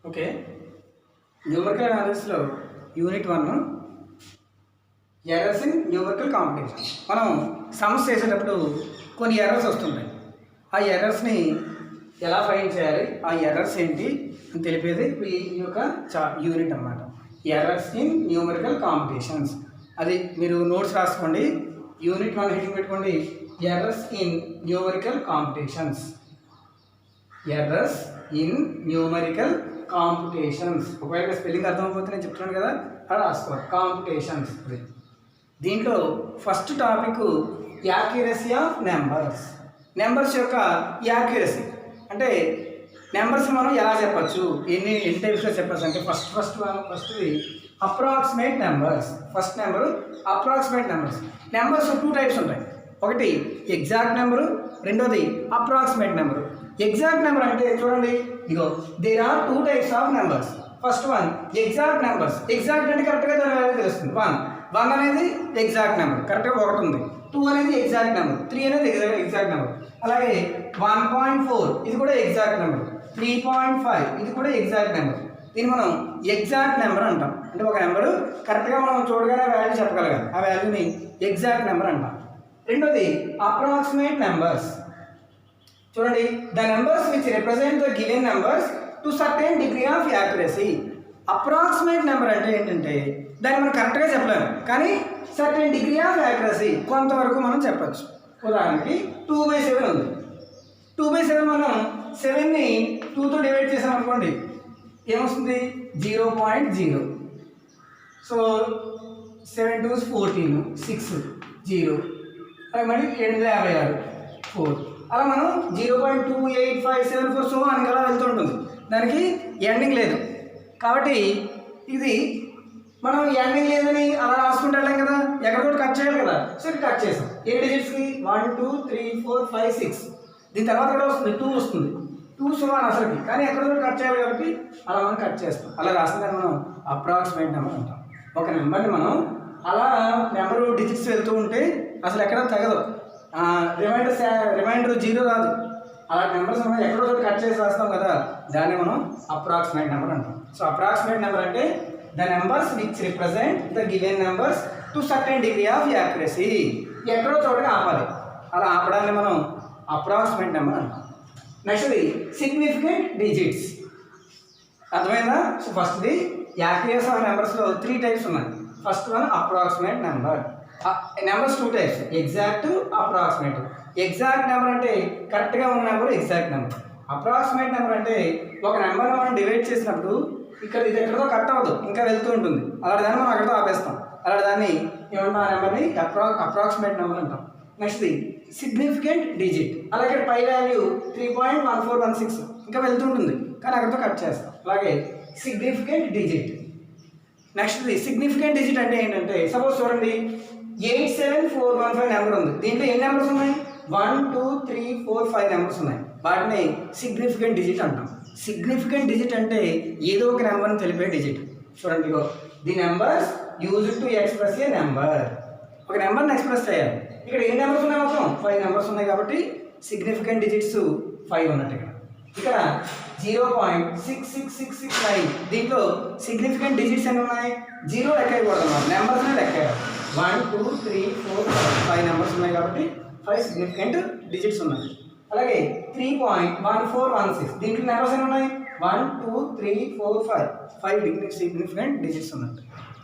Okay. Numerical అనాలిసిస్లో unit 1 errors in numerical computation. మనం sums చేసేటప్పుడు కొన్ని ఎర్రర్స్ వస్తుంటాయి. ఆ ఎర్రర్స్ని ఎలా ఫైండ్ చేయాలి, ఆ ఎర్రర్స్ ఏంటి అని తెలిపేది ఈ యొక్క యూనిట్ అన్నమాట. Errors in numerical competitions. అది మీరు నోట్స్ రాసుకోండి. యూనిట్ 1 హెడింగ్ పెట్టుకోండి, errors in numerical competitions. Errors in numerical competitions. ఒకవేళ స్పెల్లింగ్ అర్థమైపోతే నేను చెప్తున్నాను కదా, అలా రాసుకోవాలి. కాంపిటీషన్స్. దీంట్లో first topic accuracy of numbers. Numbers యొక్క యాక్యురసీ అంటే నెంబర్స్ మనం ఎలా చెప్పచ్చు, ఎన్ని టైప్స్లో చెప్పచ్చు అంటే ఫస్ట్ది approximate numbers. First number approximate numbers. Numbers 2 types ఉంటాయి. ఒకటి ఎగ్జాక్ట్ నెంబరు, రెండోది అప్రాక్సిమేట్ నెంబరు. ఎగ్జాక్ట్ నెంబర్ అంటే చూడండి, ఇగో there are 2 types of numbers. First one exact numbers. Exact అంటే కరెక్ట్గా దాని వాల్యూ తెలుస్తుంది. 1 అనేది ఎగ్జాక్ట్ నెంబర్, కరెక్ట్గా 1 ఉంది. 2 అనేది ఎగ్జాక్ట్ నెంబర్, 3 అనేది ఎగ్జాక్ట్ నెంబర్. అలాగే 1.4 ఇది కూడా ఎగ్జాక్ట్ నెంబర్, 3.5 ఇది కూడా ఎగ్జాక్ట్ నెంబర్. దీన్ని మనం ఎగ్జాక్ట్ నెంబర్ అంటాం. అంటే ఒక నెంబరు కరెక్ట్గా మనం చూడగానే వాల్యూ చెప్పగలగాలి, ఆ వాల్యూని ఎగ్జాక్ట్ నెంబర్ అంటాం. రెండోది అప్రాక్సిమేట్ నెంబర్స్. చూడండి, the numbers which represent the given numbers to certain degree of accuracy. Approximate number అంటే ఏంటంటే దాన్ని మనం కరెక్ట్గా చెప్పలేము, కానీ సర్టెన్ డిగ్రీ ఆఫ్ యాక్యురసీ కొంతవరకు మనం చెప్పచ్చు. ఉదాహరణకి 2/7 ఉంది. 2/7 మనం 7ని 2తో డివైడ్ చేసాం అనుకోండి, ఏమొస్తుంది 0.0. సో 7 2 14, 6 0, మళ్ళీ 856 4. అలా మనం 0.28574 సో అని అలా వెళ్తూ ఉంటుంది. దానికి ఎండింగ్ లేదు. కాబట్టి ఇది మనం ఎండింగ్ లేదని అలా రాసుకుంటూ వెళ్ళాం కదా, ఎక్కడితో కట్ చేయాలి కదా. సో ఇది కట్ చేసాం. ఏ డిజిట్స్కి 1 2 3 4 5 6. దీని తర్వాత కూడా వస్తుంది 2 వస్తుంది. 2 సో అని అసలుకి, కానీ ఎక్కడితో కట్ చేయాలి కాబట్టి అలా మనం కట్ చేస్తాం. అలా రాసిన మనం అప్రాక్సిమేట్ నెంబర్ అంటాం. ఒక నెంబర్ని మనం అలా నెంబర్ డిజిట్స్ వెళ్తూ ఉంటే అసలు ఎక్కడ తగదు, రిమైండర్ 0 రాదు. అలా నెంబర్స్ మనం ఎక్కడో కట్ చేసి రాస్తాం కదా, దాన్ని మనం అప్రాక్సిమేట్ నెంబర్ అంటాం. సో అప్రాక్సిమేట్ నెంబర్ అంటే the numbers which represent the given numbers to certain degree of accuracy. ఎక్కడో చోటగా ఆపాలి, అలా ఆపడాన్ని మనం అప్రాక్సిమేట్ నెంబర్ అంటాం. నెక్స్ట్ది సిగ్నిఫికెంట్ డిజిట్స్. అర్థమైందా? సో ఫస్ట్ది యాక్యురసీ ఆఫ్ నెంబర్స్లో 3 టైప్స్ ఉన్నాయి. First one approximate number. Numbers 2 types, exact, approximate. Exact number అంటే కరెక్ట్గా ఉన్న number exact number. Approximate number అంటే ఒక నెంబర్ని మనం డివైడ్ చేసినప్పుడు ఇక్కడ ఇది ఎక్కడితో కట్ అవ్వదు, ఇంకా వెళ్తూ ఉంటుంది. అలాంటి దాన్ని మనం అక్కడితో ఆపేస్తాం. అలాంటి దాన్ని ఏమన్నా ఆ నెంబర్ని అప్రాక్సిమేట్ నెంబర్ అంటాం. నెక్స్ట్ది సిగ్నిఫికెంట్ డిజిట్. అలాగే పై వాల్యూ 3.1416 ఇంకా వెళ్తూ ఉంటుంది, కానీ అక్కడితో కట్ చేస్తాం. అలాగే సిగ్నిఫికెంట్ డిజిట్. నెక్స్ట్ది సిగ్నిఫికెంట్ డిజిట్ అంటే ఏంటంటే, సపోజ్ చూడండి 87415 నెంబర్ ఉంది. దీంట్లో ఎన్ని నెంబర్స్ ఉన్నాయి? 1 2 3 4 5 నెంబర్స్ ఉన్నాయి. వాటిని సిగ్నిఫికెంట్ డిజిట్ అంటాం. సిగ్నిఫికెంట్ డిజిట్ అంటే ఏదో ఒక నెంబర్ని తెలిపే డిజిట్. చూడండి, the numbers used to express A number. ఒక నెంబర్ని ఎక్స్ప్రెస్ చేయాలి. ఇక్కడ ఎన్ని నెంబర్స్ ఉన్నాయి? మొత్తం 5 నెంబర్స్ ఉన్నాయి. కాబట్టి సిగ్నిఫికెంట్ డిజిట్స్ 5 ఉన్నట్టు. ఇక్కడ 0.66669. దీంట్లో సిగ్నిఫికెంట్ డిజిట్స్ ఎన్ని ఉన్నాయి? 0 లెక్క వేయకూడదు అన్నమాట, నెంబర్స్నే లెక్క వేయాలి. 1 2 3 4 5 నెంబర్స్ ఉన్నాయి కాబట్టి 5 సిగ్నిఫికెంట్ డిజిట్స్ ఉన్నాయి. అలాగే 3.1416. దీంట్లో నెంబర్స్ ఎన్ని ఉన్నాయి? 1 2 3 4 5 సిగ్నిఫికెంట్ డిజిట్స్ ఉన్నాయి.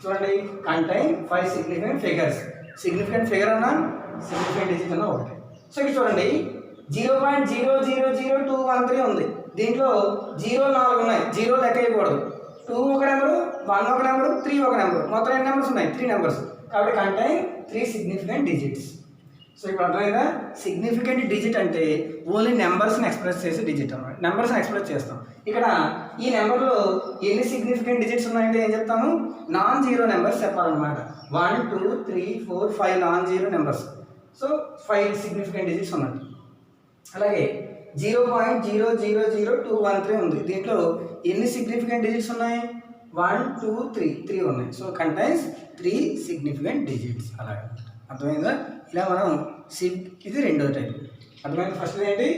చూడండి, contain 5 significant figures. Significant figure అన్నా సిగ్నిఫికెంట్ డిజిట్ అన్న ఒకటి. సో ఇక్కడ చూడండి 0.000213 ఉంది. దీంట్లో 0 4 ఉన్నాయి, 0 లెక్క వేయకూడదు. 2 ఒక నెంబరు, 1 ఒక నెంబరు, 3 ఒక నెంబరు, మొత్తం ఎన్ని నెంబర్స్ ఉన్నాయి? 3 నెంబర్స్. కాబట్టి కంటైన్ 3 సిగ్నిఫికెంట్ డిజిట్స్. సో ఇప్పుడు అర్థమైందా? సిగ్నిఫికెంట్ డిజిట్ అంటే ఓన్లీ నెంబర్స్ని ఎక్స్ప్రెస్ చేసే డిజిట్ అన్నమాట. నెంబర్స్ని ఎక్స్ప్రెస్ చేస్తాం. ఇక్కడ ఈ నెంబర్లో ఎన్ని సిగ్నిఫికెంట్ డిజిట్స్ ఉన్నాయంటే ఏం చెప్తాము? నాన్ జీరో నెంబర్స్ చెప్పాలన్నమాట. 1 2 3 4 5 non zero numbers. So 5 significant digits ఉన్నట్టు. అలాగే 0.000213 ఉంది. దీంట్లో ఎన్ని సిగ్నిఫికెంట్ డిజిట్స్ ఉన్నాయి? 1 2 3 ఉన్నాయి. So contains 3 significant digits. అలాగే అర్థమైందా? ఇలా మనం ఇది రెండో టైప్. అర్థమైంది? ఫస్ట్ ఏంటి?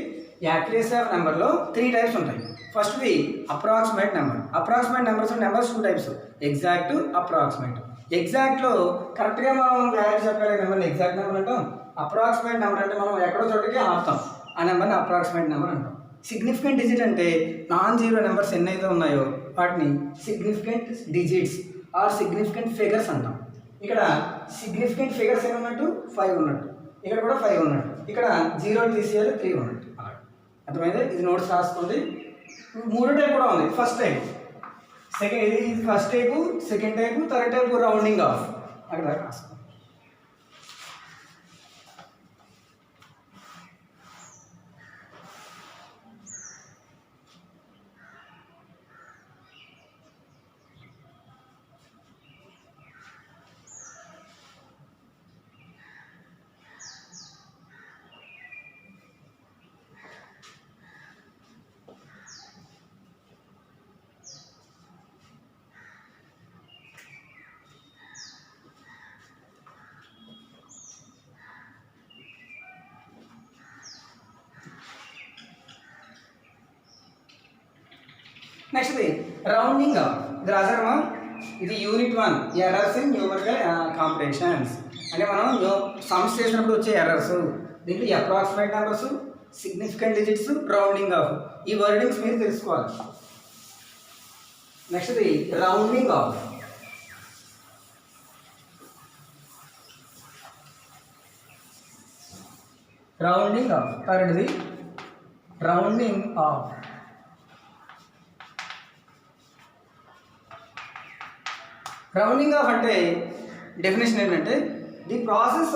యాక్యురసీ ఆఫ్ నెంబర్లో 3 టైప్స్ ఉంటాయి. ఫస్ట్ది approximate number. Approximate numbers 2 types, exact, approximate. ఎగ్జాక్ట్లో కరెక్ట్గా మనం వాల్యూ చెప్పగలిగే నెంబర్ని ఎగ్జాక్ట్ నెంబర్ అంటాం. అప్రాక్సిమేట్ నెంబర్ అంటే మనం ఎక్కడో చోటకి ఆపుతాం, ఆ నెంబర్ని అప్రాక్సిమేట్ నెంబర్ అంటాం. సిగ్నిఫికెంట్ డిజిట్ అంటే నాన్ జీరో నెంబర్స్ ఎన్నైతే ఉన్నాయో వాటిని significant digits or significant figures అంటాం. ఇక్కడ సిగ్నిఫికెంట్ ఫిగర్స్ ఏమన్నట్టు 5 ఉన్నట్టు, ఇక్కడ కూడా 5 ఉన్నట్టు, ఇక్కడ 0 తీసేయాలి 3 ఉన్నట్టు. అలా అర్థమైంది. ఇది నోట్స్ రాసుకోండి. 3 టైప్ కూడా ఉంది. ఫస్ట్ టైప్, సెకండ్, ఇది first type, second type, third type rounding off. అక్కడ రాసుకోండి. నెక్స్ట్ది రౌండింగ్ ఆఫ్. ఇది రాసారమ్మా, ఇది unit 1 errors in numerical computations. అంటే మనం సమ్స్ చేసినప్పుడు వచ్చే ఎర్రర్స్. దీంట్లో approximate numbers, significant digits, rounding off, ఈ వర్డింగ్స్ మీరు తెలుసుకోవాలి. నెక్స్ట్ది రౌండింగ్ ఆఫ్. Rounding off. థర్డ్ది రౌండింగ్ ఆఫ్. రౌండింగ్ ఆఫ్ అంటే డెఫినేషన్ ఏంటంటే the process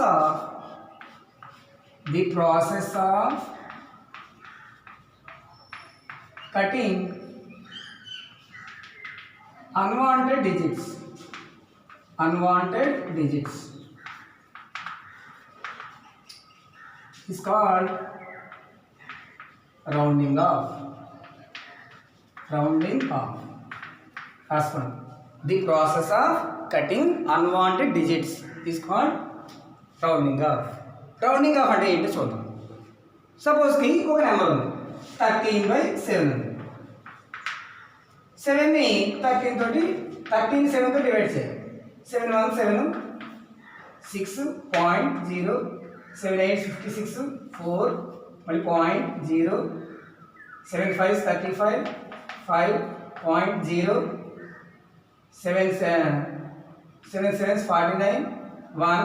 of cutting unwanted digits is called rounding off. Last one. The process of cutting unwanted digits is called rounding off. Rounding off అంటే ఏంటో చూద్దాం. సపోజ్కి ఒక number ఉంది 13/7 ఉంది. 7ని 13 7తో divide చేయాలి. 7 1 7 6.0 7 8 56 4 మళ్ళీ 0.0 7 5 35 5.0 7 7 49 1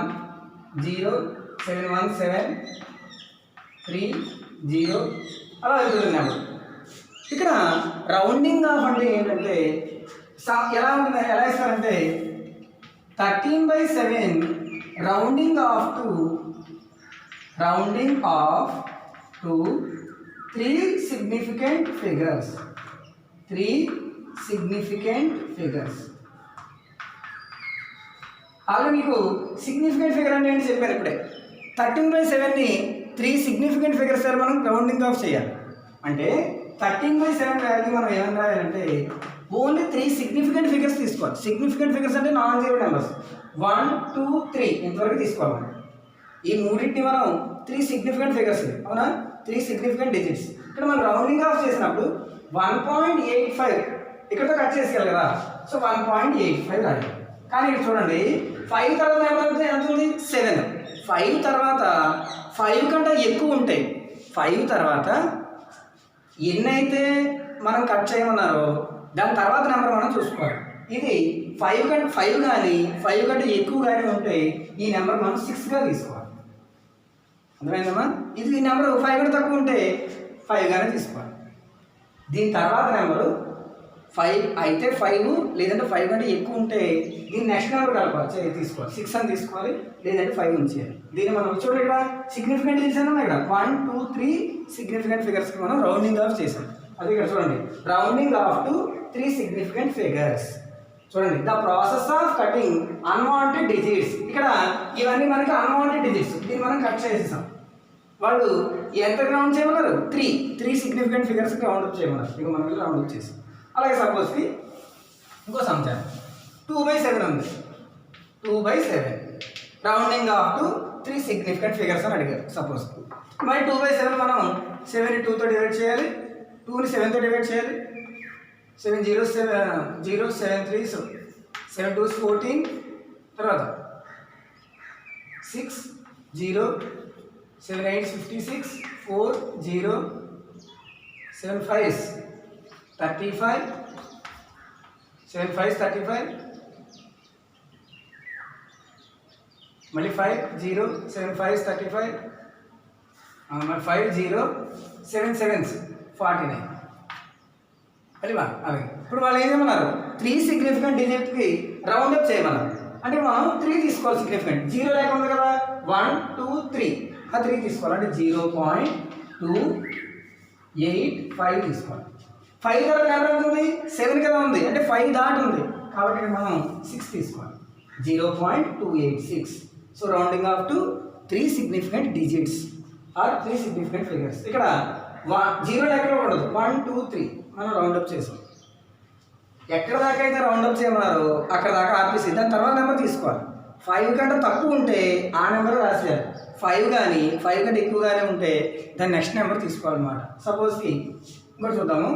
0 7 1 7 3 0 అలా వెళ్తుంది నెంబర్. ఇక్కడ రౌండింగ్ ఆఫ్ అంటే ఏంటంటే ఎలా ఉంటుంది, ఎలా ఇస్తారంటే 13/7 rounding off to 3 significant figures. అలాగే మీకు సిగ్నిఫికెంట్ ఫిగర్ అంటే ఏంటి చెప్పాను ఇప్పుడే. 13/7ని 3 సిగ్నిఫికెంట్ ఫిగర్స్ సార్ మనం రౌండింగ్ ఆఫ్ చేయాలి. అంటే 13/7 వాల్యూ మనం ఏమని రాయాలంటే ఓన్లీ 3 సిగ్నిఫికెంట్ ఫిగర్స్ తీసుకోవాలి. సిగ్నిఫికెంట్ ఫిగర్స్ అంటే నాన్ జీరో నెంబర్స్ 1 2 3 ఇంతవరకు తీసుకోవాలి. ఈ మూడింటిని మనం 3 సిగ్నిఫికెంట్ ఫిగర్స్, అవునా, 3 సిగ్నిఫికెంట్ డిజిట్స్. ఇక్కడ మనం రౌండింగ్ ఆఫ్ చేసినప్పుడు 1.85 ఇక్కడతో కట్ చేసేయాలి కదా, సో 1.85 రాయాలి. కానీ ఇక్కడ చూడండి 5 తర్వాత ఏమవుతుంది, ఎంత ఉంది 7. 5 తర్వాత 5 కంటే ఎక్కువ ఉంటాయి. 5 తర్వాత ఎన్నైతే మనం కట్ చేయమన్నారో దాని తర్వాత నెంబర్ మనం చూసుకోవాలి. ఇది 5 కానీ 5 కంటే ఎక్కువ కానీ ఉంటే ఈ నెంబర్ మనం 6గా తీసుకోవాలి. అర్థమైందమ్మా? ఇది ఈ నెంబరు 5 కంటే తక్కువ ఉంటే 5గానే తీసుకోవాలి. దీని తర్వాత నెంబరు 5 అయితే 5, లేదంటే 5 కంటే ఎక్కువ ఉంటే దీన్ని నెక్స్ట్ నెంబర్ కలపాలి, తీసుకోవాలి. 6 అని తీసుకోవాలి, లేదంటే 5 ఉంచేయాలి. దీన్ని మనం చూడండి ఇక్కడ సిగ్నిఫికెంట్ చేసాను ఇక్కడ 1 2 3 సిగ్నిఫికెంట్ ఫిగర్స్కి మనం రౌండింగ్ ఆఫ్ చేసాం. అది ఇక్కడ చూడండి, rounding off to 3 significant figures. చూడండి, the process of cutting unwanted digits. ఇక్కడ ఇవన్నీ మనకి అన్వాంటెడ్ డిజిట్స్, దీన్ని మనం కట్ చేసేసాం. వాళ్ళు ఎంత రౌండ్ చేయమన్నారు, 3 సిగ్నిఫికెంట్ ఫిగర్స్కి రౌండ్ అప్ చేయమన్నారు. ఇక మనం వెళ్ళి రౌండ్ అప్ చేసాం. అలాగే సపోజ్కి ఇంకో సంఖ్య 2/7 ఉంది. 2/7 rounding off to 3 significant figures అని అడిగారు సపోజ్. మరి 2/7 మనం 7ని 2తో డివైడ్ చేయాలి, 2ని 7తో డివైడ్ చేయాలి. 7 0 7 3 7 2 14, తర్వాత 6 0 7 8 56 4 0 7 5 35 7 5 35, మళ్ళీ 5 0 7 5 35, మరి 5 0 7 7 49. మళ్ళీ అవి ఇప్పుడు వాళ్ళు ఏం చేయమన్నారు, 3 సిగ్నిఫికెంట్ డిజిట్కి రౌండ్ అప్ చేయమన్నారు. అంటే మనం 3 తీసుకోవాలి సిగ్నిఫికెంట్, 0 లేకుండా ఉంది కదా, 1 2 3 ఆ 3 తీసుకోవాలి. అంటే 0.285 తీసుకోవాలి. 5 తర్వాత నెంబర్ ఎంత ఉంది, 7 కదా ఉంది, అంటే 5 దాటి ఉంది కాబట్టి మనం 6 తీసుకోవాలి, 0.286. So rounding off to 3 significant digits or 3 significant figures. ఇక్కడ 0 ఎక్కడ ఉండదు, 1 2 3 మనం రౌండప్ చేసాం. ఎక్కడ దాకా అయితే రౌండప్ చేయమన్నారో అక్కడ దాకా ఆపేసి దాని తర్వాత నెంబర్ తీసుకోవాలి. 5 కంటే తక్కువ ఉంటే ఆ నెంబర్ రాసేయాలి, 5 కానీ 5 కంటే ఎక్కువగానే ఉంటే దాని నెక్స్ట్ నెంబర్ తీసుకోవాలన్నమాట. సపోజ్కి ఇంకోటి చూద్దాము.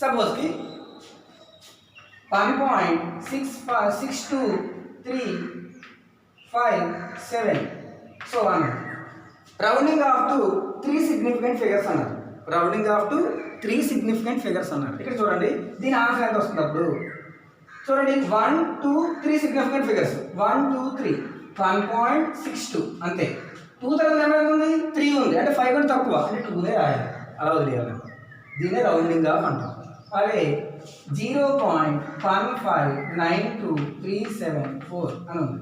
సపోజ్కి 1.62357 సో అన్నారు. Rounding off to 3 significant figures అన్నారు. Rounding off to 3 significant figures అన్నారు. ఇక్కడ చూడండి దీని ఆన్సర్ ఎంత వస్తుంది అప్పుడు చూడండి. 1 2 3 సిగ్నిఫికెంట్ ఫిగర్స్ 1 2 3 1.62 అంతే. 2 తర్వాత నెంబర్ ఎంత ఉంది, 3 ఉంది, అంటే 5 కంటే తక్కువ, అంటే 2నే రాయాలి, అలా వదిలేయాలి. దీన్నే రౌండింగ్ ఆఫ్ అంటాం. అలాగే 0.159237 అని ఉంది.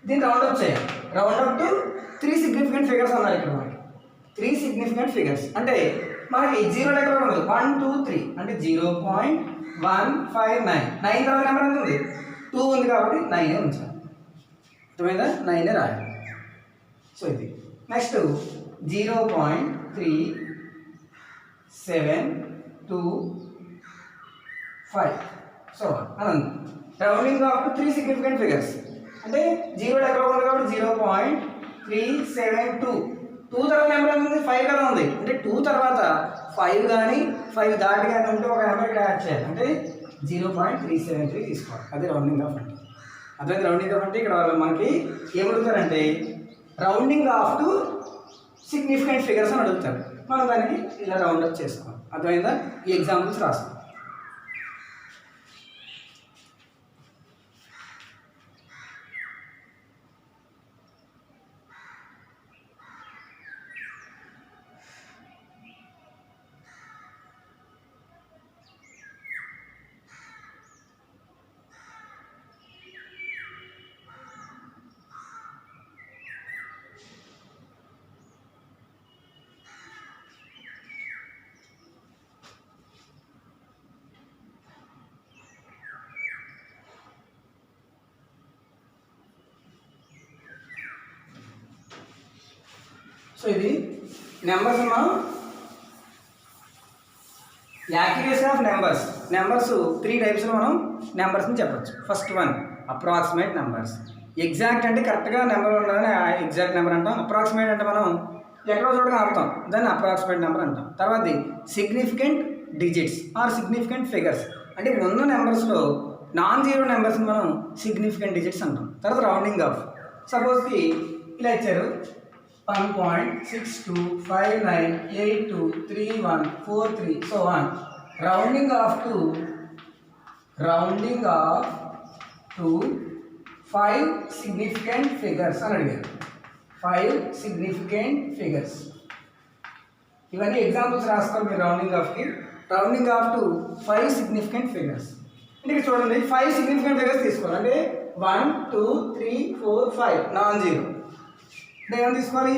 దీన్ని రౌండప్ చేయాలి. రౌండప్ టు 3 సిగ్నిఫికెంట్ ఫిగర్స్ అన్నారు. ఇక్కడ మనకి 3 సిగ్నిఫికెంట్ ఫిగర్స్ అంటే మనకి 0 దగ్గర ఉండదు, 1 2 3 అంటే 0.159. 9 తర్వాత నెంబర్ ఎంత ఉంది, 2 ఉంది కాబట్టి 9 ఉంచాలి. అర్థమైందా, 9 రాయాలి. సో ఇది నెక్స్ట్ 0.3725 సో అని rounding off to 3 significant figures అంటే 0 దగ్గర ఉంది కాబట్టి 0.372. 2 తర్వాత నెంబర్ ఎంత ఉంది, 5 కదా ఉంది, అంటే 2 తర్వాత 5 కానీ 5 దాటి కానీ ఉంటే ఒక నెంబర్ ఇక్కడ యాడ్ చేయాలి, అంటే 0.373 తీసుకోవాలి. అది రౌండింగ్ ఆఫ్ అంటే. అదే రౌండింగ్ ఆఫ్ అంటే ఇక్కడ మనకి ఏమడుగుతారంటే rounding off to significant figures అని అడుగుతారు. మనం దానికి ఇలా రౌండప్ చేసుకోవాలి. అర్థమైందా, ఈ ఎగ్జాంపుల్స్ రాస్తాం. సో ఇది నెంబర్స్ మనం యాక్యురసీ ఆఫ్ నెంబర్స్. నెంబర్స్ 3 టైప్స్లో మనం నెంబర్స్ని చెప్పచ్చు. First one approximate numbers. Exact అంటే కరెక్ట్గా నెంబర్ ఉన్నదని ఎగ్జాక్ట్ నెంబర్ అంటాం. అప్రాక్సిమేట్ అంటే మనం ఎక్కడో చోటగా ఆపుతాం, దాన్ని అప్రాక్సిమేట్ నెంబర్ అంటాం. తర్వాత significant digits or significant figures అంటే ఉన్న నెంబర్స్లో నాన్ జీరో నెంబర్స్ని మనం సిగ్నిఫికెంట్ డిజిట్స్ అంటాం. తర్వాత రౌండింగ్ ఆఫ్. సపోజ్కి ఇలా ఇచ్చారు 1.6259823143 so on. Rounding off to 5 significant figures అని అడిగారు. 5 significant figures. ఇవన్నీ ఎగ్జాంపుల్స్ రాసుకోవాలి మీరు రౌండింగ్ ఆఫ్కి. Rounding off to 5 significant figures. అంటే ఇక్కడ చూడండి 5 significant figures తీసుకోవాలి. అంటే 1 2 3 4 5 నాన్ జీరో. ఏమని తీసుకోవాలి,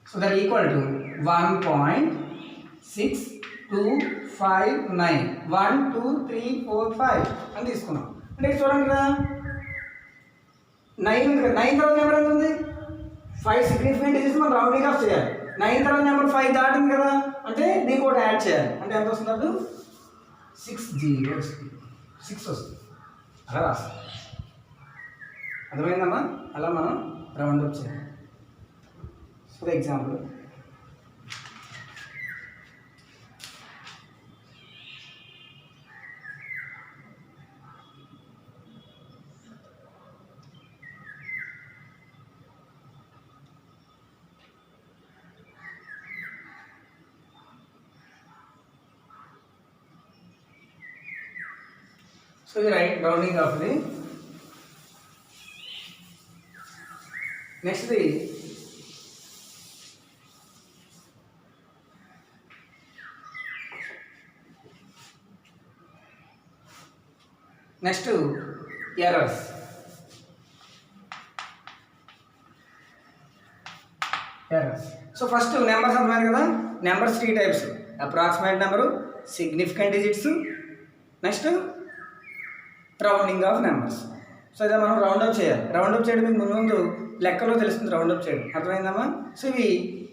సో దట్ ఈక్వల్ టు 1.6259 1 2 3 4 5 అని తీసుకున్నాం. అంటే చూడండి కదా 9 ఉంది కదా, 9 తర్వాత నెంబర్ ఎంత ఉంది, 5 సిగ్నిఫికెంట్ డిజిట్స్ మనం రౌండింగ్ ఆఫ్ చేయాలి. 9 తర్వాత నెంబర్ 5 దాటింది కదా, అంటే దీనికి ఒకటి యాడ్ చేయాలి. అంటే ఎంత వస్తుంది అప్పుడు 6 వస్తుంది. అలా రాస్తాం. అర్థమైందమ్మా? అలా మనం రౌండ్ అప్ చేయాలి. ఫర్ ఎగ్జాంపుల్ సో ఇది rounding off the. Next errors. So first numbers అంటున్నారు కదా, numbers 3 types: approximate number, significant digits, next rounding off numbers. So ఇదే మనం రౌండప్ చేయాలి. రౌండప్ చేయడం మీకు ముందు లెక్కలో తెలుస్తుంది రౌండప్ చేయడం. అర్థమైందమ్మా? సో ఇవి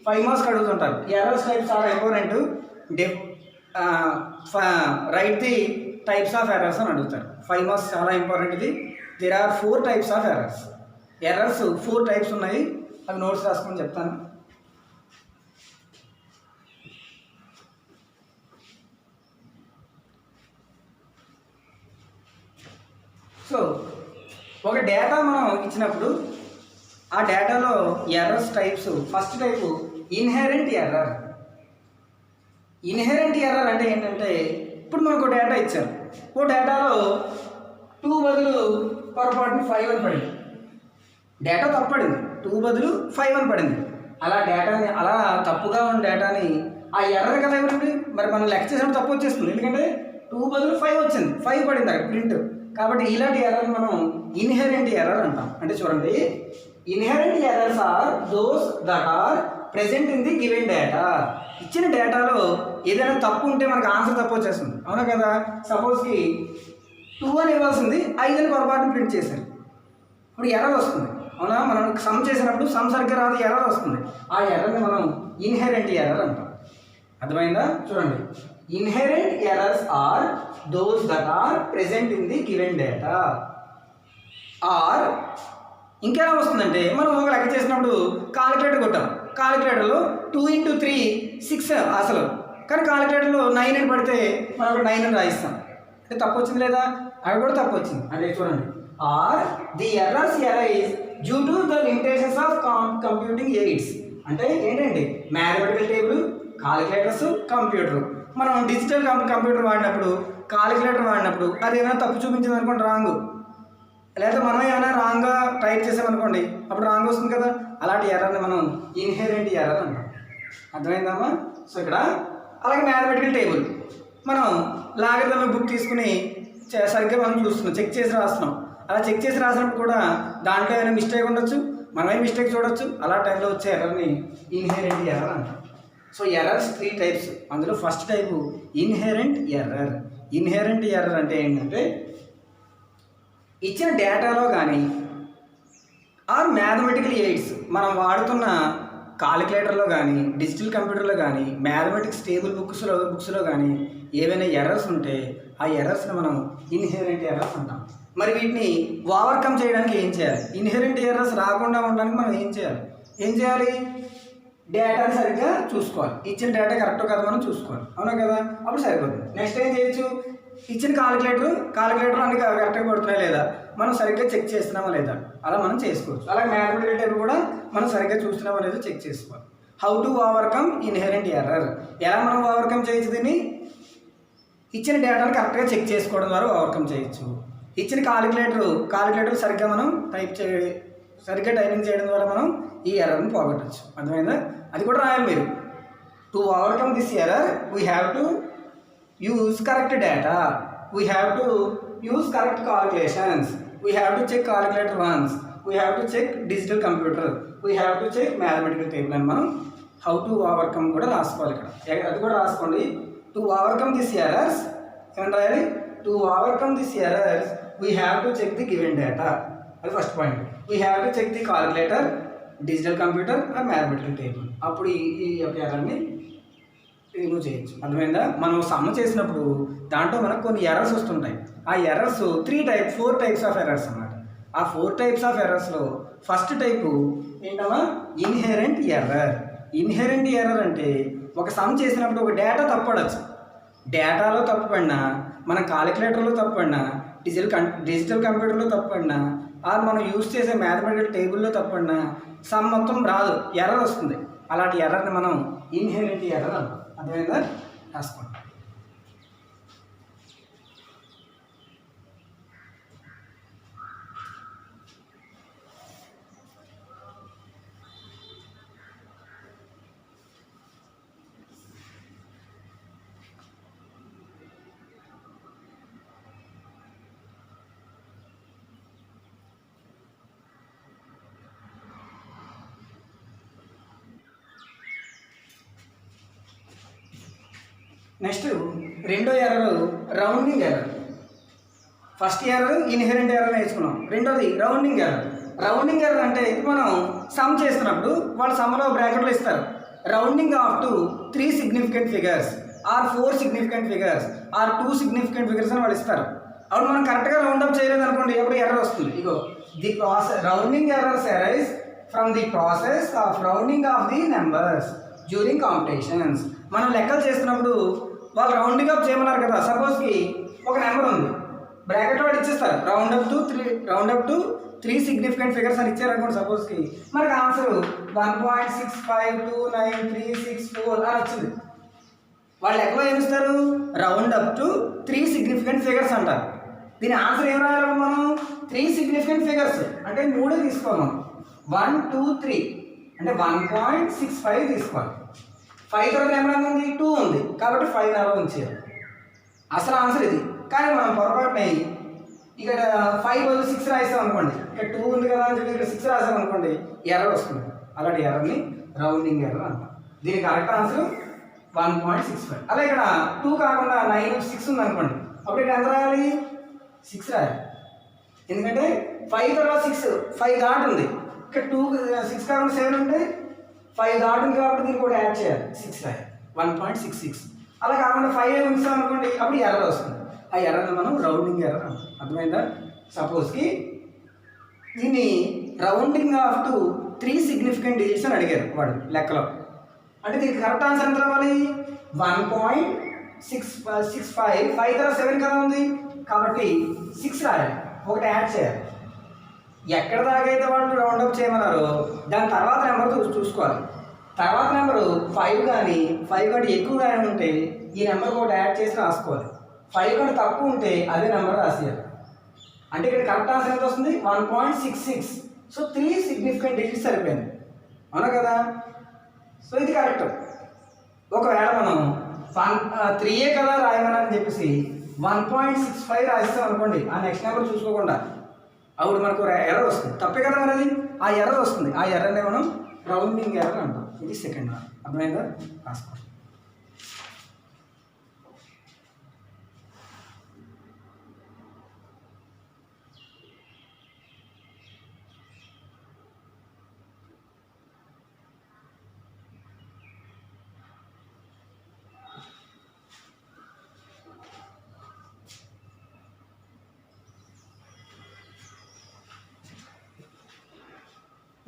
5 మార్క్స్ అడుగుతుంటారు. Errors types are important. Right the types of errors అని అడుగుతారు. 5 మార్క్స్ చాలా ఇంపార్టెంట్ ఇది. There are 4 types of errors. Errors 4 types ఉన్నాయి. అవి నోట్స్ రాసుకొని చెప్తాను. సో ఒక డేటా మనం ఇచ్చినప్పుడు ఆ డేటాలో errors types, first type inherent error. Inherent error అంటే ఏంటంటే, ఇప్పుడు మనకు డేటా ఇచ్చారు. ఓ డేటాలో 2 బదులు పొరపాటుని 5 అని పడింది. డేటా తప్పడింది, 2 బదులు 5 అని పడింది. అలా తప్పుగా ఉన్న డేటాని ఆ ఎర్రర్ కదా ఎవరండి, మరి మనం లెక్క చేసినప్పుడు తప్పు వచ్చేస్తుంది. ఎందుకంటే 2 బదులు 5 వచ్చింది, 5 పడింది అక్కడ ప్రింట్. కాబట్టి ఇలాంటి ఎర్రర్ మనం ఇన్హెరెంట్ ఎర్రర్ అంటాం. అంటే చూడండి, inherent errors are those that are present in the given data. ఇచ్చిన డేటాలో ఏదైనా తప్పు ఉంటే మనకు ఆన్సర్ తప్పు వచ్చేస్తుంది. అవునా కదా? సపోజ్కి 2 అని ఇవ్వాల్సింది 5 అని పొరపాటుని ప్రింట్ చేశారు. ఇప్పుడు ఎర్రర్ వస్తుంది. అవునా? మనం సమ్ చేసినప్పుడు సమ్ సరిగ్గా రాదు, ఎర్రర్ వస్తుంది. ఆ ఎర్రర్ని మనం ఇన్హెరెంట్ ఎర్రర్ అంటాం. అర్థమైందా? చూడండి, inherent errors are those that are present in the given data. Or ఇంకెలా వస్తుందంటే, మనం ఒక లెక్క చేసినప్పుడు కాలిక్యులేటర్ కొట్టాం. కాలిక్యులేటర్లో 2 × 3 6 అసలు, కానీ కాలిక్యులేటర్లో 9 అని పడితే మనం అక్కడ 9 అని రాయిస్తాం. అంటే తప్పు వచ్చింది లేదా? అక్కడ కూడా తప్పు వచ్చింది. అంటే చూడండి, are the errors arise due to the limitations of computing aids. అంటే ఏంటంటే మ్యాథమెటికల్ టేబుల్, కాలిక్యులేటర్స్, కంప్యూటర్. మనం డిజిటల్ కంప్యూటర్ వాడినప్పుడు, కాలిక్యులేటర్ వాడినప్పుడు అది ఏమైనా తప్పు చూపించింది అనుకోండి, రాంగ్. లేదా మనం ఏమైనా రాంగ్గా టైప్ చేసామనుకోండి, అప్పుడు రాంగ్ వస్తుంది కదా. అలాంటి ఎర్రర్ని మనం ఇన్హెరెంట్ ఎర్రర్ అంటాం. అర్థమైందమ్మా? సో ఇక్కడ అలాగే మ్యాథమెటికల్ టేబుల్ మనం లాగరిథమిక్ బుక్ తీసుకుని సరిగ్గా మనం చూస్తున్నాం, చెక్ చేసి రాస్తున్నాం. అలా చెక్ చేసి రాసినప్పుడు కూడా దాంట్లో ఏమైనా మిస్టేక్ ఉండొచ్చు, మనమే మిస్టేక్ చూడొచ్చు. అలా టైంలో వచ్చే ఎర్రర్ని ఇన్హెరెంట్ ఎర్రర్ అంటాం. So errors 3 types. అందులో first type inherent error. Inherent error అంటే ఏంటంటే, ఇచ్చిన డేటాలో కానీ ఆర్ మ్యాథమెటికల్ ఎయిడ్స్ మనం వాడుతున్న కాలిక్యులేటర్లో కానీ, డిజిటల్ కంప్యూటర్లో కానీ, మ్యాథమెటిక్స్ టేబుల్ బుక్స్లో కానీ ఏవైనా ఎర్రర్స్ ఉంటే ఆ ఎర్రర్స్ని మనం ఇన్హెరెంట్ ఎర్రర్స్ అంటాం. మరి వీటిని ఓవర్కమ్ చేయడానికి ఏం చేయాలి? ఇన్హెరెంట్ ఎర్రర్స్ రాకుండా ఉండడానికి మనం ఏం చేయాలి? డేటాని సరిగ్గా చూసుకోవాలి. ఇచ్చిన డేటా కరెక్ట్ కదా మనం చూసుకోవాలి. అవునా కదా? అప్పుడు సరిపోతుంది. నెక్స్ట్ ఏం చేయొచ్చు? ఇచ్చిన కాలిక్యులేటర్ అన్ని కరెక్ట్గా పడుతున్నాయా లేదా, మనం సరిగ్గా చెక్ చేస్తున్నామా లేదా, అలా మనం చేసుకోవచ్చు. అలాగే మ్యాథమెటికల్ టేబుల్ కూడా మనం సరిగ్గా చూస్తున్నామా లేదా చెక్ చేసుకోవాలి. How to overcome inherent error. ఎలా మనం ఓవర్కమ్ చేయొచ్చు దీన్ని? ఇచ్చిన డేటాను కరెక్ట్గా చెక్ చేసుకోవడం ద్వారా ఓవర్కమ్ చేయొచ్చు. ఇచ్చిన కాలిక్యులేటర్ సరిగ్గా మనం సరిగ్గా టైపింగ్ చేయడం ద్వారా మనం ఈ ఎర్రర్ని పోగొట్టచ్చు. అర్థమైందా? అది కూడా రాయాలి మీరు. To overcome this error we have to use correct data, we have to use correct calculations, we have to check calculator once, we have to check digital computer, we have to check mathematical table. అని మనం how to overcome కూడా రాసుకోవాలి. ఇక్కడ అది కూడా రాసుకోండి. to overcome this errors ఏమని రాయాలి? to overcome this errors we have to check the given data. అది first point. we have to check the calculator, digital computer or mathematical table. అప్పుడు ఈ యొక్క ఎర్రర్ని రిమూవ్ చేయొచ్చు. అర్థమైందా? మనం సమ్ చేసినప్పుడు దాంట్లో మనకు కొన్ని ఎర్రర్స్ వస్తుంటాయి. ఆ ఎర్రర్స్ 4 టైప్స్ ఆఫ్ ఎర్రర్స్ అన్నమాట. ఆ 4 టైప్స్ ఆఫ్ ఎర్రర్స్లో ఫస్ట్ టైపు ఏంటమ్మా? Inherent error. ఇన్హెరెంట్ ఎర్రర్ అంటే ఒక సమ్ చేసినప్పుడు ఒక డేటా తప్పడచ్చు. డేటాలో తప్పుపడినా, మన కాలిక్యులేటర్లో తప్పుపడినా, డిజిటల్ కంప్యూటర్లో తప్పుపడినా, ఆర్ మనం యూజ్ చేసే మ్యాథమెటికల్ టేబుల్లో తప్పుపడినా సమ్ మొత్తం రాదు, ఎర్రర్ వస్తుంది. అలాంటి ఎర్రర్ని మనం ఇన్హెరెంట్ ఎర్రర్ అంటాం. అర్థమైందా? రాసుకోండి. నెక్స్ట్ రెండో error rounding error. First error inherent error నేర్చుకున్నాం. రెండోది రౌండింగ్ ఎర్రర్. రౌండింగ్ ఎర్రర్ అంటే మనం సమ్ చేస్తున్నప్పుడు వాళ్ళు సమ్లో బ్రాకెట్లో ఇస్తారు rounding off to 3 significant figures or 4 significant figures or 2 significant figures అని వాళ్ళు ఇస్తారు. అప్పుడు మనం కరెక్ట్గా రౌండ్ అప్ చేయలేదు అనుకోండి, అప్పుడు ఎర్రర్ వస్తుంది. ఇగో the process rounding errors arise from the process of rounding off the numbers during computations. మనం లెక్కలు చేస్తున్నప్పుడు వాళ్ళు రౌండింగ్ అప్ చేయమన్నారు కదా. సపోజ్కి ఒక నెంబర్ ఉంది, బ్రాకెట్ వాడు ఇచ్చేస్తారు round up to 3 significant figures అని ఇచ్చారు అనుకోండి. సపోజ్కి మనకి ఆన్సర్ 1.652936 అని వచ్చింది. వాళ్ళు ఎక్కడ ఏమిస్తారు? Round up to 3 significant figures అంటారు. దీని ఆన్సర్ ఏం రాయాలి? మనం 3 సిగ్నిఫికెంట్ ఫిగర్స్ అంటే 3 తీసుకోవాలి. మనం 1 2 3 అంటే 1.65 తీసుకోవాలి. 5 తర్వాత ఏమైనా ఉంది? 2 ఉంది కాబట్టి 5 అలా ఉంచేయాలి. అసలు ఆన్సర్ ఇది. కానీ మనం పొరపాటున ఇక్కడ 5 బదులు 6 రాసాం అనుకోండి, ఇక్కడ 2 ఉంది కదా అని చెప్పి ఇక్కడ 6 రాసాం అనుకోండి, ఎర్రర్ వస్తుంది. అలాంటి ఎర్రర్ని రౌండింగ్ ఎర్రర్ అంటాం. దీనికి కరెక్ట్ ఆన్సర్ 1.65. అలా ఇక్కడ 2 కాకుండా 9 6 ఉంది అనుకోండి, అప్పుడు ఇక్కడ ఎంత రాయాలి? 6 రాయాలి. ఎందుకంటే 5 తర్వాత 6 5 దాటి ఉంది. ఇక్కడ 2 6 కాకుండా 7 ఉంటే 5 దాటి ఉంది కాబట్టి దీనికి కూడా యాడ్ చేయాలి, 6 రాయాలి. 1.66. అలా కాకుండా 5 ఉంచాం అనుకోండి, అప్పుడు ఎర్రర్ వస్తుంది. ఆ ఎర్రర్ని మనం రౌండింగ్ ఎర్రర్ అంటాం. అర్థమైందా? సపోజ్కి దీన్ని rounding off to 3 significant digits అని అడిగారు వాడు లెక్కలో. అంటే దీనికి కరెక్ట్ ఆన్సర్ ఎంత రావాలి? 1.65. 5 తర్వాత 7 కదా ఉంది కాబట్టి 6 రాయాలి, ఒకటి యాడ్ చేయాలి. ఎక్కడ దాకా అయితే వాళ్ళు రౌండప్ చేయమన్నారో దాని తర్వాత నెంబర్ చూసుకోవాలి. తర్వాత నెంబరు 5 కానీ 5 కంటే ఎక్కువ కానీ ఉంటే ఈ నెంబర్ ఒకటి యాడ్ చేసి రాసుకోవాలి. 5 కంటే తక్కువ ఉంటే అదే నెంబర్ రాసేయాలి. అంటే ఇక్కడ కరెక్ట్ ఆన్సర్ ఎంత వస్తుంది? 1.66. సో 3 సిగ్నిఫికెంట్ డిజిట్స్ సరిపోయింది, అవునా కదా? సో ఇది కరెక్ట్. ఒకవేళ మనం 3 కదా రాయమని చెప్పేసి 1.65 రాసిస్తాం అనుకోండి, ఆ నెక్స్ట్ నెంబర్ చూసుకోకుండా, అప్పుడు మనకు ఎర్రర్ వస్తుంది. తప్పే కదా మరి అది. ఆ ఎర్రర్ వస్తుంది. ఆ ఎర్రర్నే మనం రౌండింగ్ ఎర్రర్ అంటాం. ఇది సెకండ్ వన్. అర్థమైందా? రాసుకోండి.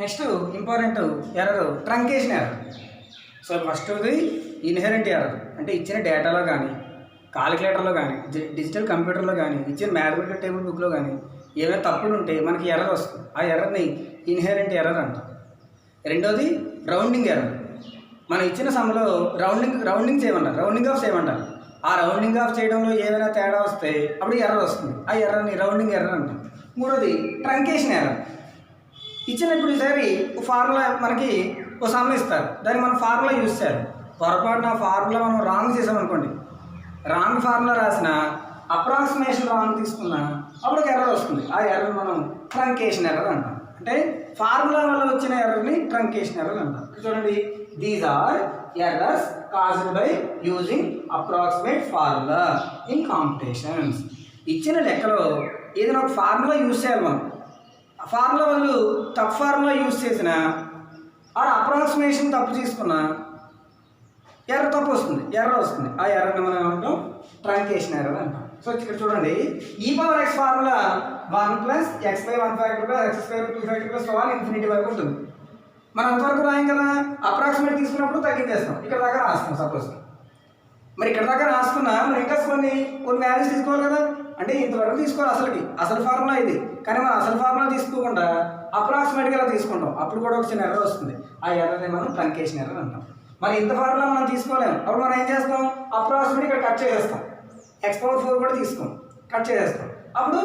Next important error truncation error. So ఫస్ట్ది ఇన్హెరెంట్ ఎర్రర్ అంటే ఇచ్చిన డేటాలో కానీ, కాలిక్యులేటర్లో కానీ, డిజిటల్ కంప్యూటర్లో కానీ, ఇచ్చిన మ్యాథమెటికల్ టేబుల్ బుక్లో కానీ ఏమైనా తప్పులు ఉంటే మనకి ఎర్రర్ వస్తుంది. ఆ ఎర్రర్ని ఇన్హెరెంట్ ఎర్రర్ అంటాం. రెండోది రౌండింగ్ ఎర్రర్. మనం ఇచ్చిన సమ్లో రౌండింగ్ చేయమంటారు, రౌండింగ్ ఆఫ్ చేయమంటారు. ఆ రౌండింగ్ ఆఫ్ చేయడంలో ఏమైనా తేడా వస్తే అప్పుడు ఎర్రర్ వస్తుంది. ఆ ఎర్రర్ని రౌండింగ్ ఎర్రర్ అంటాం. మూడోది ట్రంకేషన్ ఎర్రర్. ఇచ్చినప్పుడు ఈసారి ఫార్ములా మనకి ఒక సమ్ ఇస్తారు, దాన్ని మనం ఫార్ములా యూజ్ చేయాలి. పొరపాటున ఫార్ములా మనం రాంగ్ చేసామనుకోండి, రాంగ్ ఫార్ములా రాసిన అప్రాక్సిమేషన్ రాంగ్ తీసుకున్నా అప్పుడు ఎర్రర్ వస్తుంది. ఆ ఎర్రర్ మనం ట్రంకేషన్ ఎర్రర్ అంటాం. అంటే ఫార్ములా వల్ల వచ్చిన ఎర్రర్ని ట్రంకేషన్ ఎర్రర్ అంటాం. చూడండి, these are errors caused by using approximate formula in competitions. ఇచ్చిన లెక్కలో ఏదైనా ఒక ఫార్ములా యూజ్ చేయాలి మనం. ఆ ఫార్ములా వాళ్ళు తప్పు ఫార్ములా యూజ్ చేసిన ఆ అప్రాక్సిమేషన్ తప్పు తీసుకున్నా ఎర్ర తప్పు వస్తుంది, ఎర్ర వస్తుంది. ఆ ఎర్రని మనం ఏమంటాం? ట్రంకేషన్ ఎర్రర్ అంటాం. సో ఇక్కడ చూడండి, e⁻x formula 1 + x/1 factor x² 2 factor + infinity వరకు ఉంటుంది. మనం అంతవరకు రాయం కదా, అప్రాక్సిమేట్ తీసుకున్నప్పుడు తగ్గించేస్తాం, ఇక్కడ దాకా రాస్తాం సపోజ్. మరి ఇక్కడ దాకా రాసుకున్నా మరి ఇంకా కొన్ని వాల్యూస్ తీసుకోవాలి కదా, అంటే ఇంతవరకు తీసుకోవాలి. అసలు ఫార్ములా ఇది, కానీ మనం అసలు ఫార్ములా తీసుకోకుండా అప్రాక్సిమేట్గా ఇలా తీసుకుంటాం, అప్పుడు కూడా ఒక చిన్న ఎర్రర్ వస్తుంది. ఆ ఎర్రర్ని మనం ట్రంకేషన్ ఎర్రర్ అంటాం. మరి ఇంత ఫార్ములా మనం తీసుకోలేము, అప్పుడు మనం ఏం చేస్తాం? అప్రాక్సిమేట్ ఇక్కడ కట్ చేసేస్తాం, x⁴ కూడా తీసుకోం, కట్ చేసేస్తాం, అప్పుడు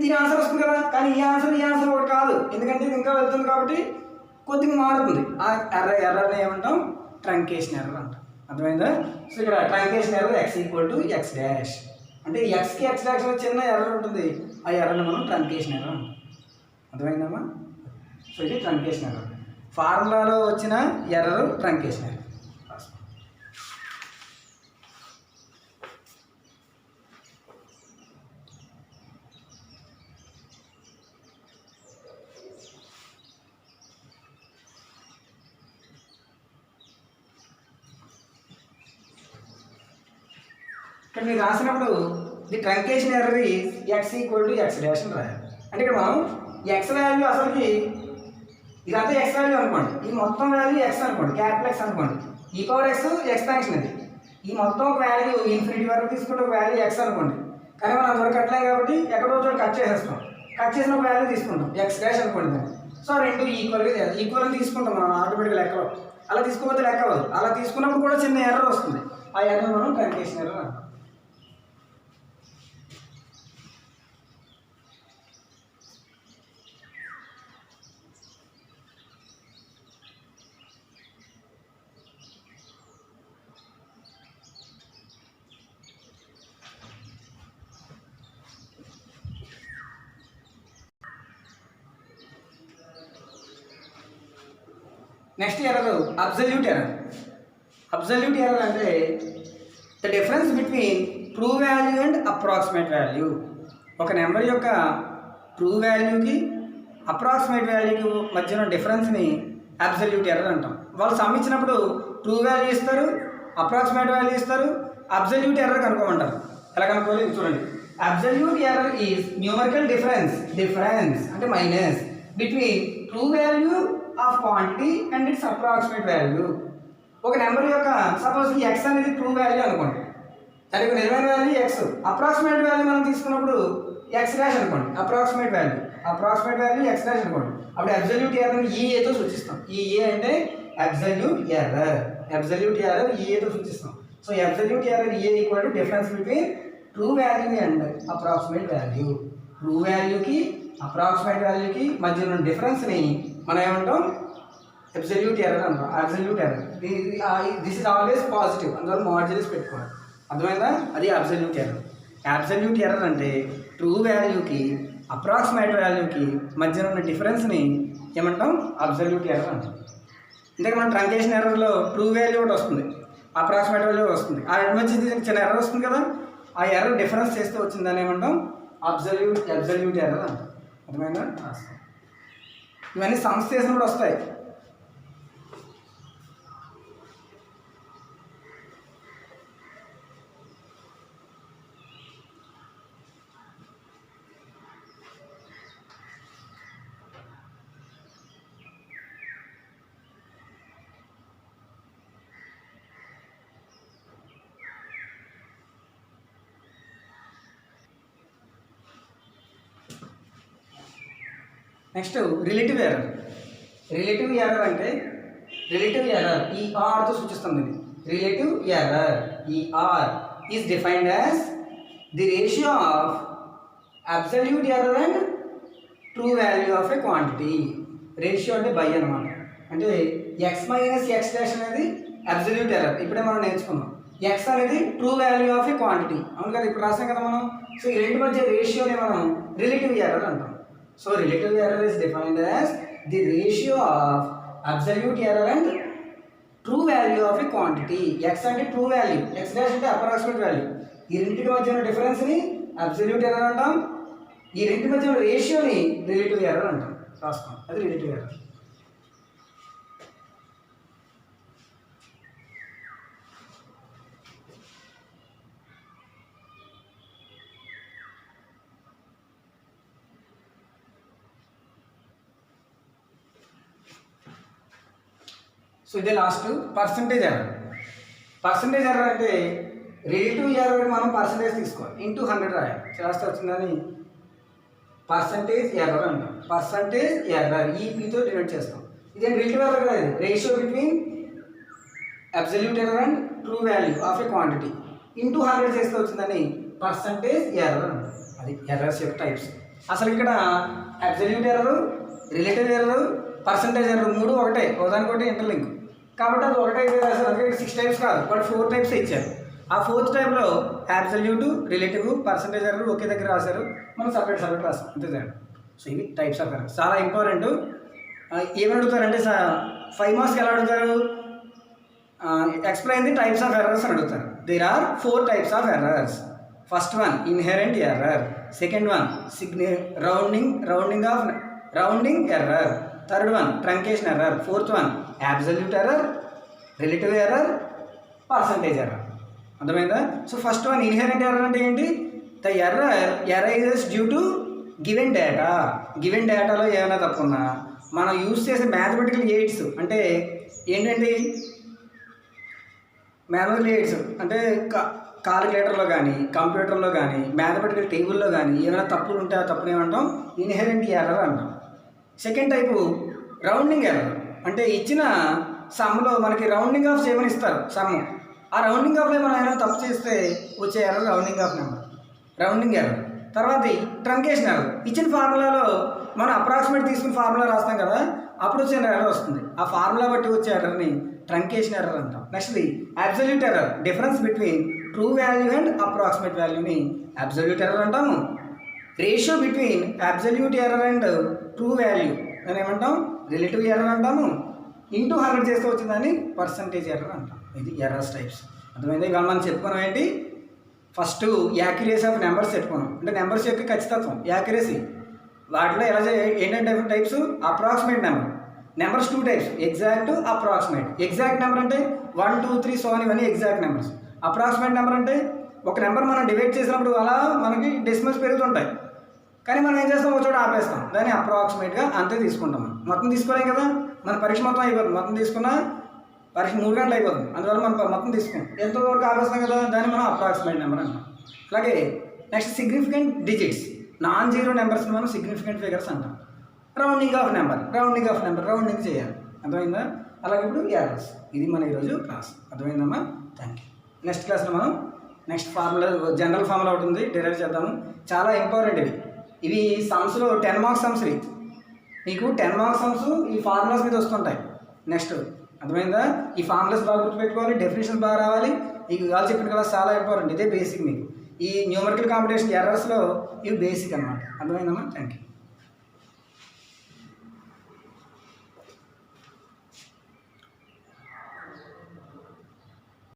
దీని ఆన్సర్ వస్తుంది కదా. కానీ ఈ ఆన్సర్ ఒకటి కాదు, ఎందుకంటే ఇది ఇంకా వెళ్తుంది కాబట్టి కొద్దిగా మారుతుంది. ఆ ఎర్రర్ని ఏమంటాం? ట్రంకేషన్ ఎర్రర్ అంటాం. అర్థమైందా? సో ఇక్కడ ట్రంకేషన్ ఎర్రర్ x = x', అంటే ఎక్స్కి x' చిన్న ఎర్రర్ ఉంటుంది, ఆ ఎర్రర్ని మనం ట్రంకేషన్ ఎర్రర్ అంటాం. అర్థమైందమ్మా? సో ఇది ట్రంకేషన్ ఎర్రర్, ఫార్ములాలో వచ్చిన ఎర్రర్ ట్రంకేషన్ ఎర్రర్. ఇక్కడ మీరు రాసినప్పుడు the truncation error is x = x' అని రాయాలి. అంటే ఇక్కడ మనం x వాల్యూ అసలుకి ఇదంతా x వాల్యూ అనుకోండి, ఈ మొత్తం వాల్యూ x అనుకోండి, క్యాపిటల్ X అనుకోండి, e⁻x ఎక్స్పాన్షన్ ఇది. ఈ మొత్తం ఒక వాల్యూ ఇన్ఫినిటీ వరకు తీసుకుంటే ఒక వాల్యూ x అనుకోండి, కానీ మనం అంతవరకు కట్టలేం కాబట్టి ఎక్కడో చోట కట్ చేసేస్తాం, కట్ చేసిన ఒక వాల్యూ తీసుకుంటాం x' అనుకోండి దాన్ని. సో రెండు ఈక్వల్ తీసుకుంటాం మనం ఆటోమేటిక్గా లెక్కలో. అలా తీసుకోకపోతే లెక్క అవ్వదు, అలా తీసుకున్నప్పుడు కూడా చిన్న ఎర్రర్ వస్తుంది, ఆ ఎర్రర్ మనం ట్రంకేషన్ ఎర్రర్ అంటాం. Next error absolute error. Absolute error అంటే the difference between true value and approximate value. ఒక నెంబర్ యొక్క ట్రూ వాల్యూకి అప్రాక్సిమేట్ వాల్యూకి మధ్యన డిఫరెన్స్ని అబ్సల్యూట్ ఎర్రర్ అంటాం. వాళ్ళు సమ్ ఇచ్చినప్పుడు ట్రూ వాల్యూ ఇస్తారు, అప్రాక్సిమేట్ వాల్యూ ఇస్తారు, అబ్సల్యూట్ ఎర్రర్ కనుక్కోమంటారు. ఎలా కనుక్కోవాలి చూడండి. Absolute error is numerical difference అంటే minus between true value of quantity and its approximate value. ఒక నెంబర్ యొక్క సపోజ్ ఈ x అనేది ట్రూ వాల్యూ అనుకోండి, దానికి నిజమైన వాల్యూ x, అప్రాక్సిమేట్ వాల్యూ మనం తీసుకున్నప్పుడు x' అనుకోండి, అప్రాక్సిమేట్ వాల్యూ x' అనుకోండి. అప్పుడు అబ్సల్యూట్ ఎర్రర్ని EAతో సూచిస్తాం. ఈ ఏ అంటే అబ్సల్యూట్ ఎర్రర్ EAతో సూచిస్తాం. So absolute error EA = difference between true value and approximate value. True వాల్యూకి అప్రాక్సిమేట్ వాల్యూకి మధ్య ఉన్న డిఫరెన్స్ని మనం ఏమంటాం? అబ్సల్యూట్ ఎర్రర్ అంటాం. Absolute error this is always positive, అందువల్ల మాడ్యులస్ పెట్టుకోవాలి. అర్థమైందా? అది అబ్సల్యూట్ ఎర్రర్. అబ్సల్యూట్ ఎర్రర్ అంటే ట్రూ వాల్యూకి అప్రాక్సిమేట్ వాల్యూకి మధ్యన ఉన్న డిఫరెన్స్ని ఏమంటాం? అబ్సల్యూట్ ఎర్రర్ అంటాం. ఇంతకు మన ట్రంకేషన్ ఎర్రర్లో ట్రూ వాల్యూ ఒకటి వస్తుంది, అప్రాక్సిమేట్ వాల్యూ వస్తుంది, ఆ రెండు మధ్య చిన్న ఎర్రర్ వస్తుంది కదా, ఆ ఎర్రర్ డిఫరెన్స్ చేస్తే వచ్చిందని ఏమంటాం? అబ్సల్యూట్ ఎర్రర్ అంటాం. అర్థమైందా? ఇవన్నీ సమ్స్ చేసినప్పుడు వస్తాయి. Next relative error. Relative error E ఆర్తో సూచిస్తుంది. Relative error E R is defined as the ratio of absolute error and true value of a quantity. Ratio అంటే బై అనమాట, అంటే x - x' అనేది అబ్సల్యూట్ ఎర్రర్. ఇప్పుడే మనం నేర్చుకున్నాం. x అనేది true value of a quantity, అవును కదా, ఇప్పుడు రాసాం కదా మనం. సో ఈ రెండు మధ్య రేషియోని మనం రిలేటివ్ ఎర్రర్ అంటాం. So relative error is defined as the ratio of absolute error and true value of a quantity. X అంటే true value, x' అంటే approximate value. ఈ రెండింటి మధ్య ఉన్న డిఫరెన్స్ ని అబ్సల్యూట్ ఎర్రర్ అంటాం, ఈ రెండింటి మధ్య ఉన్న రేషియోని రిలేటివ్ ఎర్రర్ అంటాం. రాసుకోండి, అది రిలేటివ్ ఎర్రర్. ఇదే loss percentage error. Percentage error అంటే రిలేటివ్ ఎర్రర్ మనం పర్సంటేజ్ తీసుకోవాలి, ఇంటూ 100 రాయాలి. చేస్తే వచ్చిందని పర్సంటేజ్ ఎర్రర్ అంటాం. పర్సంటేజ్ ఎర్రర్ ఈపీతో డివైడ్ చేస్తాం. ఇదే రిలేటివ్ ఎర్రర్ కదా, ఇది ratio between absolute error and true value of a quantity into 100 చేస్తే వచ్చిందని పర్సంటేజ్ ఎర్రర్ అంటాం. అది ఎర్రర్స్ యొక్క టైప్స్. అసలు ఇక్కడ absolute error, relative error, percentage error మూడు ఒకటే, ఒకదానికొకటి ఇంటర్లింక్. కాబట్టి అది ఒకటే అయితే రాశారు. అందుకే 6 టైప్స్ కాదు, బట్ 4 టైప్స్ ఇచ్చారు. ఆ 4th టైప్లో అబ్సల్యూట్, రిలేటివ్, పర్సంటేజ్ ఎర్రర్ ఒకే దగ్గర రాశారు, మనం సపరేట్ రాస్తాం అంతే తేడా. సో ఇవి టైప్స్ ఆఫ్ ఎర్రర్ చాలా ఇంపార్టెంట్. ఏమని అడుగుతారంటే 5 మార్క్స్కి ఎలా అడుగుతారు, explain the types of errors అని అడుగుతారు. There are 4 types of errors. First one inherent error, second one rounding error, third one truncation error, fourth one absolute error, relative error, percentage error. అర్థమైందా? So first one inherent error అంటే ఏంటి? The error arises due to given data. Given డేటాలో ఏమైనా తప్పున్నా మనం use చేసే mathematical AIDS అంటే ఏంటండి, mathematical AIDS అంటే కాలిక్యులేటర్లో కానీ కంప్యూటర్లో కానీ మ్యాథమెటికల్ టేబుల్లో కానీ ఏమైనా తప్పులు ఉంటే ఆ తప్పులు ఏమంటాం? ఇన్హెరెంట్ ఎర్రర్ అంటాం. సెకండ్ టైపు రౌండింగ్ ఎర్రర్ అంటే ఇచ్చిన సమ్లో మనకి రౌండింగ్ ఆఫ్ చేయమని ఇస్తారు సమ్, ఆ రౌండింగ్ ఆఫ్లో మనం ఏమైనా తప్పు చేస్తే వచ్చే error rounding off number, rounding error. తర్వాత ట్రంకేషన్ ఎర్రర్, ఇచ్చిన ఫార్ములాలో మనం అప్రాక్సిమేట్ తీసుకుని ఫార్ములా రాస్తాం కదా, అప్పుడు వచ్చే ఎర్రర్ వస్తుంది. ఆ ఫార్ములా బట్టి వచ్చే ఎర్రర్ని ట్రంకేషన్ ఎర్రర్ అంటాం. నెక్స్ట్ది absolute error, difference between true value and approximate వాల్యూని అబ్సల్యూట్ ఎర్రర్ అంటాము. Ratio between absolute error and true value అని ఏమంటాం? రిలేటివ్ ఎర్రర్ అంటాము. ఇంటూ 100 చేస్తే వచ్చిందని పర్సంటేజ్ ఎర్రర్ అంటాం. ఇది ఎర్రర్స్ టైప్స్. అర్థమైంది? ఇవాళ మనం చెప్పుకున్నాం ఏంటి, ఫస్ట్ యాక్యురసీ ఆఫ్ నెంబర్స్ చెప్పుకున్నాం, అంటే నెంబర్స్ యొక్క ఖచ్చితత్వం యాక్యురసీ. వాటిలో ఎలా ఏంటంటే types approximate number, numbers 2 types, exact, approximate. Exact number అంటే 1 2 3 సో ఇవన్నీ ఎగ్జాక్ట్ నెంబర్స్. అప్రాక్సిమేట్ నెంబర్ అంటే ఒక నెంబర్ మనం డివైడ్ చేసినప్పుడు అలా మనకి డెసిమల్స్ పెరుగుతుంటాయి, కానీ మనం ఏం చేస్తాం, ఒక చోట ఆపేస్తాం, దాన్ని అప్రాక్సిమేట్గా అంతే తీసుకుంటాం. మనం మొత్తం తీసుకోలేం కదా, మన పరీక్ష మొత్తం అయిపోతుంది, మొత్తం తీసుకున్నా పరీక్ష 3 గంటలు అయిపోతుంది, అందువల్ల మనం మొత్తం తీసుకున్నాం, ఎంతవరకు ఆపేస్తాం కదా, దాన్ని మనం అప్రాక్సిమేట్ నెంబర్ అంటాం. అలాగే next significant digits, non zero నెంబర్స్ని మనం సిగ్నిఫికెంట్ ఫిగర్స్ అంటాం. రౌండింగ్ ఆఫ్ నెంబర్ రౌండింగ్ చేయాలి. అర్థమైందా? అలాగే ఇప్పుడు ఎర్రర్స్. ఇది మన ఈరోజు క్లాస్. అర్థమైందమ్మా? Thank you. నెక్స్ట్ క్లాస్లో మనం నెక్స్ట్ ఫార్ములా, జనరల్ ఫార్ములా ఒకటి ఉంది, డెరైవ్ చేద్దాము. చాలా ఇంపార్టెంట్ ఇవి సమ్స్లో 10 మార్క్స్ సమ్స్. మీకు 10 మార్క్స్ సమ్స్ ఈ ఫార్ములాస్ మీద వస్తుంటాయి. నెక్స్ట్ అర్థమైందా? ఈ ఫార్ములాస్ బాగా గుర్తుపెట్టుకోవాలి, డెఫినేషన్స్ బాగా రావాలి. ఈ వాళ్ళు చెప్పిన క్లాస్ చాలా ఇంపార్టెంట్. ఇదే బేసిక్. మీకు ఈ న్యూమరికల్ కాంపిటీషన్ ఎర్రర్స్లో ఇవి బేసిక్ అనమాట. అర్థమైందమ్మా? Thank you.